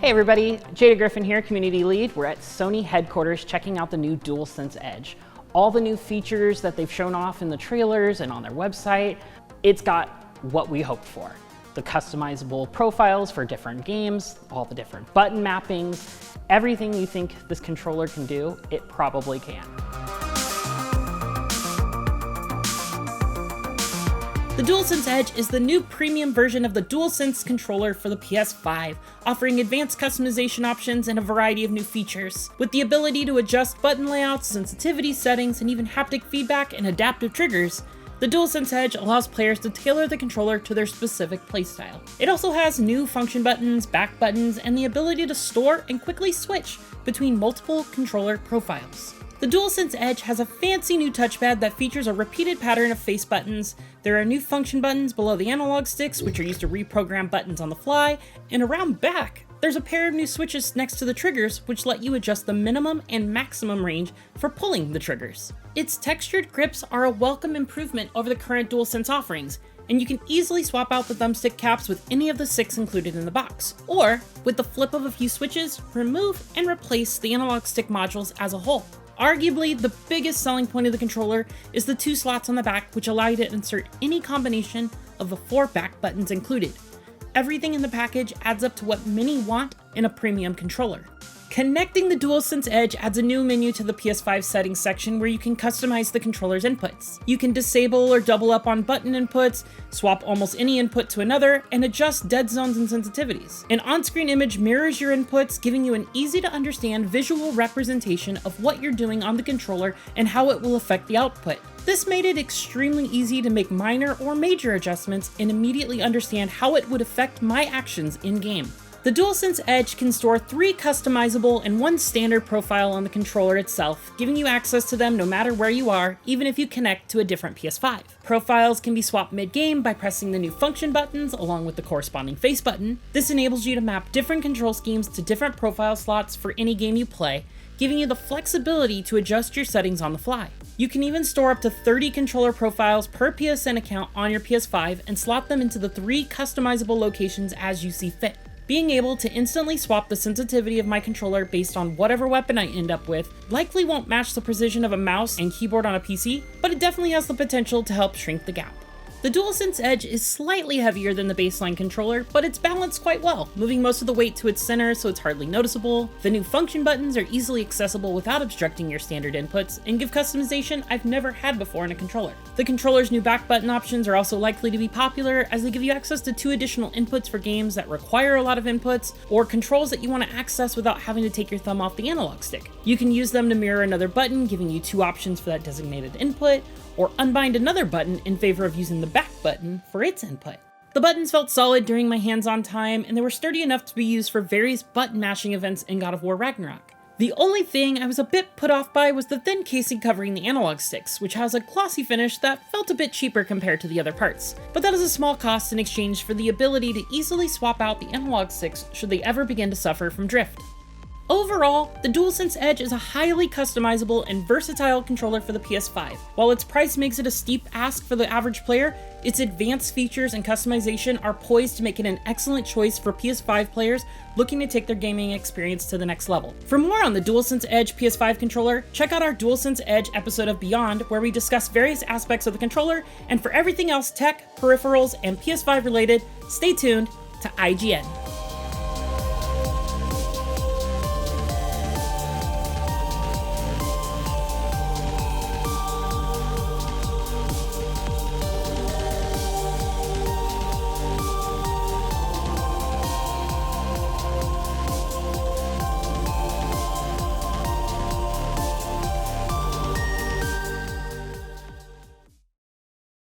Hey everybody, Jada Griffin here, Community Lead. We're at Sony headquarters checking out the new DualSense Edge. All the new features that they've shown off in the trailers and on their website, it's got what we hoped for. The customizable profiles for different games, all the different button mappings, everything you think this controller can do, it probably can. The DualSense Edge is the new premium version of the DualSense controller for the PS5, offering advanced customization options and a variety of new features. With the ability to adjust button layouts, sensitivity settings, and even haptic feedback and adaptive triggers, the DualSense Edge allows players to tailor the controller to their specific playstyle. It also has new function buttons, back buttons, and the ability to store and quickly switch between multiple controller profiles. The DualSense Edge has a fancy new touchpad that features a repeated pattern of face buttons. There are new function buttons below the analog sticks, which are used to reprogram buttons on the fly, and around back, there's a pair of new switches next to the triggers, which let you adjust the minimum and maximum range for pulling the triggers. Its textured grips are a welcome improvement over the current DualSense offerings, and you can easily swap out the thumbstick caps with any of the 6 included in the box. Or, with the flip of a few switches, remove and replace the analog stick modules as a whole. Arguably, the biggest selling point of the controller is the 2 slots on the back, which allow you to insert any combination of the 4 back buttons included. Everything in the package adds up to what many want in a premium controller. Connecting the DualSense Edge adds a new menu to the PS5 settings section where you can customize the controller's inputs. You can disable or double up on button inputs, swap almost any input to another, and adjust dead zones and sensitivities. An on-screen image mirrors your inputs, giving you an easy-to-understand visual representation of what you're doing on the controller and how it will affect the output. This made it extremely easy to make minor or major adjustments and immediately understand how it would affect my actions in-game. The DualSense Edge can store 3 customizable and 1 standard profile on the controller itself, giving you access to them no matter where you are, even if you connect to a different PS5. Profiles can be swapped mid-game by pressing the new function buttons along with the corresponding face button. This enables you to map different control schemes to different profile slots for any game you play, giving you the flexibility to adjust your settings on the fly. You can even store up to 30 controller profiles per PSN account on your PS5 and slot them into the 3 customizable locations as you see fit. Being able to instantly swap the sensitivity of my controller based on whatever weapon I end up with likely won't match the precision of a mouse and keyboard on a PC, but it definitely has the potential to help shrink the gap. The DualSense Edge is slightly heavier than the baseline controller, but it's balanced quite well, moving most of the weight to its center so it's hardly noticeable. The new function buttons are easily accessible without obstructing your standard inputs, and give customization I've never had before in a controller. The controller's new back button options are also likely to be popular, as they give you access to 2 additional inputs for games that require a lot of inputs, or controls that you want to access without having to take your thumb off the analog stick. You can use them to mirror another button, giving you 2 options for that designated input, or unbind another button in favor of using the back button for its input. The buttons felt solid during my hands-on time, and they were sturdy enough to be used for various button mashing events in God of War Ragnarok. The only thing I was a bit put off by was the thin casing covering the analog sticks, which has a glossy finish that felt a bit cheaper compared to the other parts. But that is a small cost in exchange for the ability to easily swap out the analog sticks should they ever begin to suffer from drift. Overall, the DualSense Edge is a highly customizable and versatile controller for the PS5. While its price makes it a steep ask for the average player, its advanced features and customization are poised to make it an excellent choice for PS5 players looking to take their gaming experience to the next level. For more on the DualSense Edge PS5 controller, check out our DualSense Edge episode of Beyond, where we discuss various aspects of the controller, and for everything else tech, peripherals, and PS5 related, stay tuned to IGN.